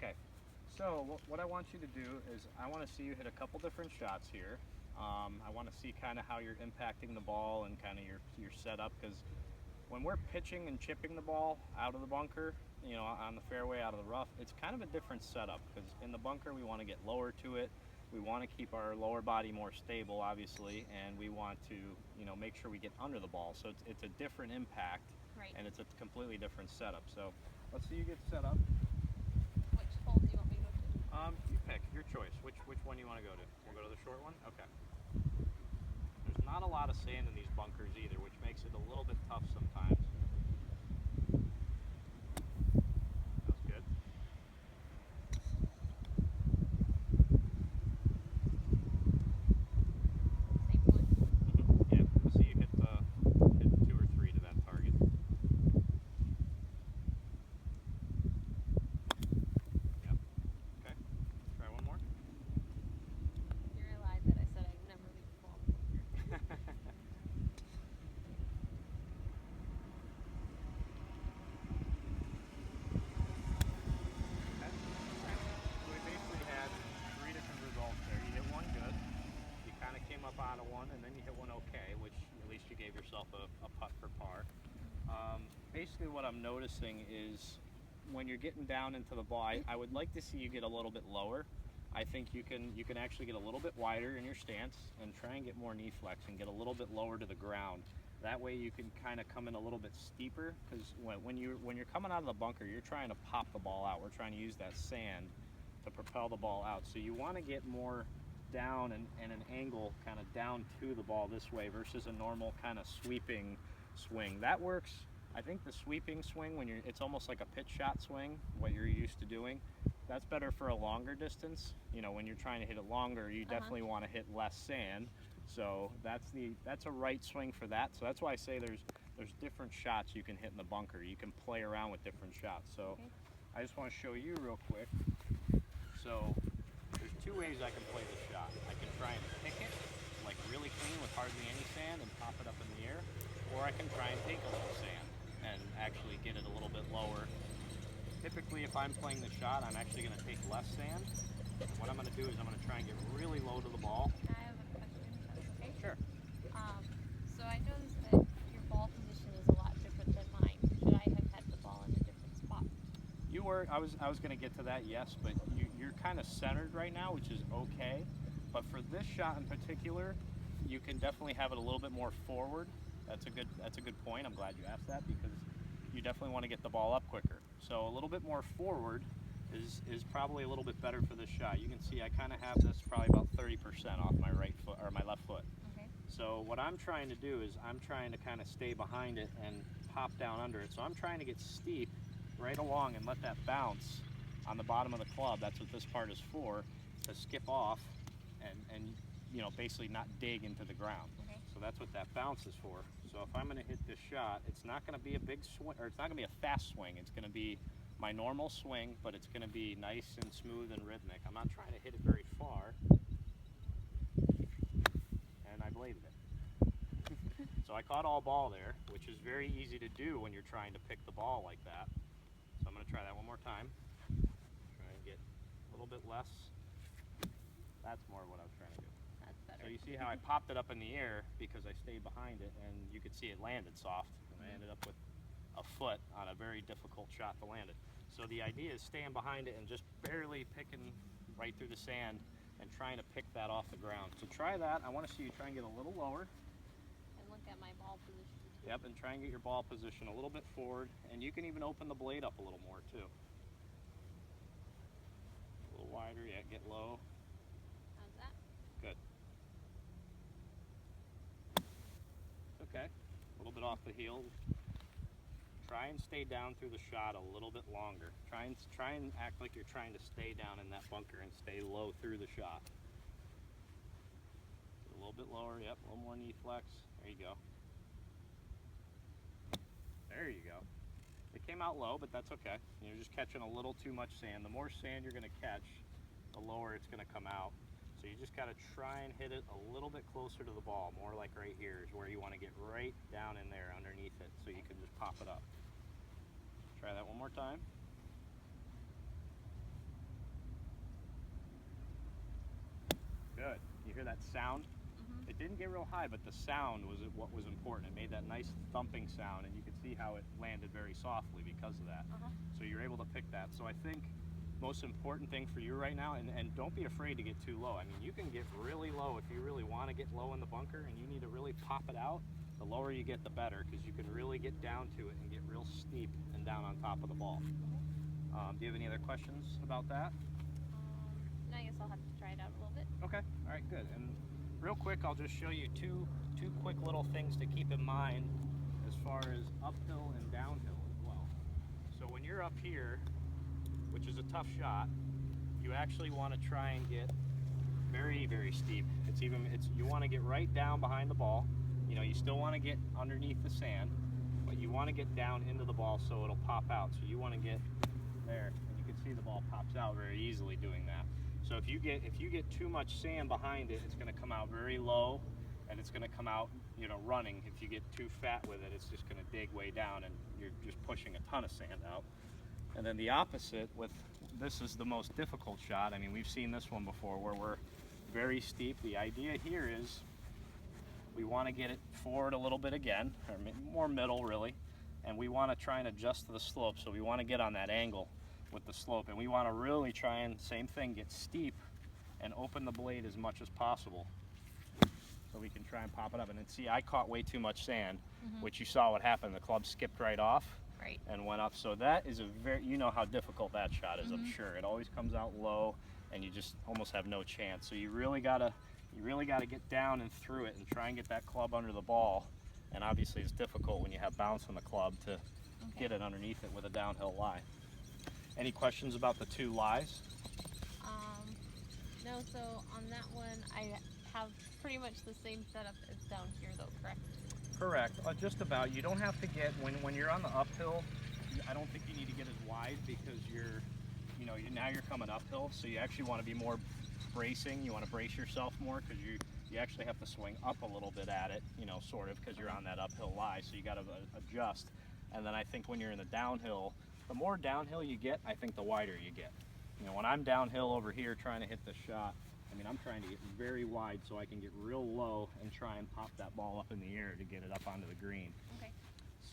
Okay, so what I want you to do is I want to see you hit a couple different shots here. I want to see kind of how you're impacting the ball and kind of your setup, because when we're pitching and chipping the ball out of the bunker, on the fairway, out of the rough, it's kind of a different setup because in the bunker we want to get lower to it. We want to keep our lower body more stable, obviously, and we want to, make sure we get under the ball. So it's a different impact, Right. and it's a completely different setup. So let's see you get set up. Which hole do you want me to go to? You pick your choice. Which one you want to go to? We'll go to the short one. Okay. There's not a lot of sand in these bunkers either, which makes it a little bit tough sometimes. That's good. Same one. Yeah. Let's see you hit 2 or 3 to that target. Yep. Okay. Try one more. You realize that I said I'd never leave the ball in the bunker. Okay. So we basically had 3 different results there. You hit one good. You kind of came up out of one, and then you hit one okay, which at least you gave yourself a putt for par. Basically, what I'm noticing is when you're getting down into the ball, I would like to see you get a little bit lower. I think you can actually get a little bit wider in your stance and try and get more knee flex and get a little bit lower to the ground. That way you can kind of come in a little bit steeper, because when you're coming out of the bunker, you're trying to pop the ball out. We're trying to use that sand to propel the ball out. So you want to get more down and an angle kind of down to the ball this way versus a normal kind of sweeping swing. That works. I think the sweeping swing, it's almost like a pitch shot swing, what you're used to doing. That's better for a longer distance. When you're trying to hit it longer, you definitely want to hit less sand. So that's a right swing for that. So that's why I say there's different shots you can hit in the bunker. You can play around with different shots. So Okay. I just want to show you real quick. So there's 2 ways I can play this shot. I can try and pick it like really clean with hardly any sand and pop it up in the air, or I can try and take a little sand and actually get it a little bit lower. Typically, if I'm playing the shot, I'm actually going to take less sand. What I'm going to do is I'm going to try and get really low to the ball. I have a question, if that's okay? Sure. So I noticed that your ball position is a lot different than mine. Should I have had the ball in a different spot? You were. I was going to get to that. Yes, but you're kind of centered right now, which is okay. But for this shot in particular, you can definitely have it a little bit more forward. That's a good point. I'm glad you asked that, because you definitely want to get the ball up quicker. So a little bit more forward is probably a little bit better for this shot. You can see I kind of have this probably about 30% off my right foot or my left foot. Okay. So what I'm trying to do is I'm trying to kind of stay behind it and pop down under it. So I'm trying to get steep right along and let that bounce on the bottom of the club. That's what this part is for, to skip off and basically not dig into the ground. Okay. So that's what that bounce is for. So if I'm going to hit this shot, it's not going to be a big swing, or it's not going to be a fast swing. It's going to be my normal swing, but it's going to be nice and smooth and rhythmic. I'm not trying to hit it very far, and I bladed it. So I caught all ball there, which is very easy to do when you're trying to pick the ball like that. So I'm going to try that one more time. Try and get a little bit less. That's more what I was trying to do. That's better. So you see how I popped it up in the air because I stayed behind it, and you could see it landed soft, and I ended up with a foot on a very difficult shot to land it. So the idea is staying behind it and just barely picking right through the sand and trying to pick that off the ground. So try that. I want to see you try and get a little lower. And look at my ball position too. Yep, and try and get your ball position a little bit forward, and you can even open the blade up a little more too. A little wider, yeah, get low. How's that? Good. It's okay. A little bit off the heel. Try and stay down through the shot a little bit longer. Try and act like you're trying to stay down in that bunker and stay low through the shot. A little bit lower, yep, a little more knee flex. There you go. There you go. It came out low, but that's okay. You're just catching a little too much sand. The more sand you're going to catch, the lower it's going to come out. So you just got to try and hit it a little bit closer to the ball, more like right here is where you want to get right down in there underneath it so you can just pop it up. Try that one more time. You hear that sound? Mhm. It didn't get real high, but the sound was what was important. It made that nice thumping sound, and you could see how it landed very softly because of that. Uh-huh. So you're able to pick that. So I think most important thing for you right now, and don't be afraid to get too low. I mean, you can get really low if you really want to get low in the bunker and you need to really pop it out. The lower you get, the better, because you can really get down to it and get real steep and down on top of the ball. Do you have any other questions about that? No, I guess I'll have to try it out a little bit. Okay, all right, good. And real quick, I'll just show you two quick little things to keep in mind as far as uphill and downhill as well. So when you're up here, which is a tough shot, you actually want to try and get very, very steep. You want to get right down behind the ball. You know, you still want to get underneath the sand, but you want to get down into the ball so it'll pop out. So you want to get there, and you can see the ball pops out very easily doing that. So if you get too much sand behind it, it's going to come out very low, and it's going to come out, you know, running. If you get too fat with it, it's just going to dig way down, and you're just pushing a ton of sand out. And then the opposite with this is the most difficult shot. I mean, we've seen this one before where we're very steep. The idea here is we want to get it forward a little bit again, or more middle really, and we want to try and adjust to the slope. So we want to get on that angle with the slope, and we want to really try and, same thing, get steep and open the blade as much as possible. So we can try and pop it up. And then see, I caught way too much sand, which you saw what happened. The club skipped right off. Right. And went up. So that is you know how difficult that shot is, I'm sure. It always comes out low and you just almost have no chance. So you really gotta get down and through it and try and get that club under the ball. And obviously it's difficult when you have bounce on the club to get it underneath it with a downhill lie. Any questions about the two lies? No, so on that one I have pretty much the same setup as down here though, correct? Correct, just about. You don't have to get, when you're on the uphill, I don't think you need to get as wide because now you're coming uphill, so you actually want to be more bracing. You want to brace yourself more because you actually have to swing up a little bit at it, you know, sort of, because you're on that uphill lie, so you got to adjust. And then I think when you're in the downhill, the more downhill you get, I think the wider you get. You know, when I'm downhill over here trying to hit the shot, I mean, I'm trying to get very wide so I can get real low and try and pop that ball up in the air to get it up onto the green. Okay.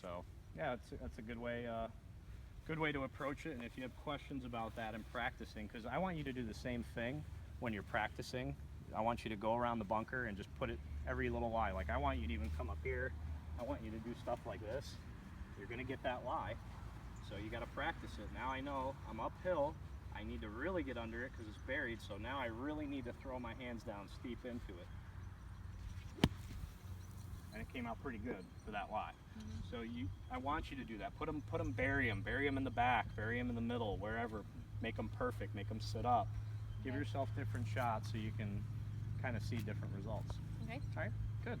So, yeah, that's a good way to approach it. And if you have questions about that and practicing, because I want you to do the same thing when you're practicing. I want you to go around the bunker and just put it every little lie. Like I want you to even come up here. I want you to do stuff like this. You're gonna get that lie. So you gotta practice it. Now I know I'm uphill. I need to really get under it because it's buried, so now I really need to throw my hands down steep into it. And it came out pretty good for that lie. So I want you to do that. Put them, bury them in the back, bury them in the middle, wherever. Make them perfect, make them sit up. Give yourself different shots so you can kind of see different results. Okay. All right, good.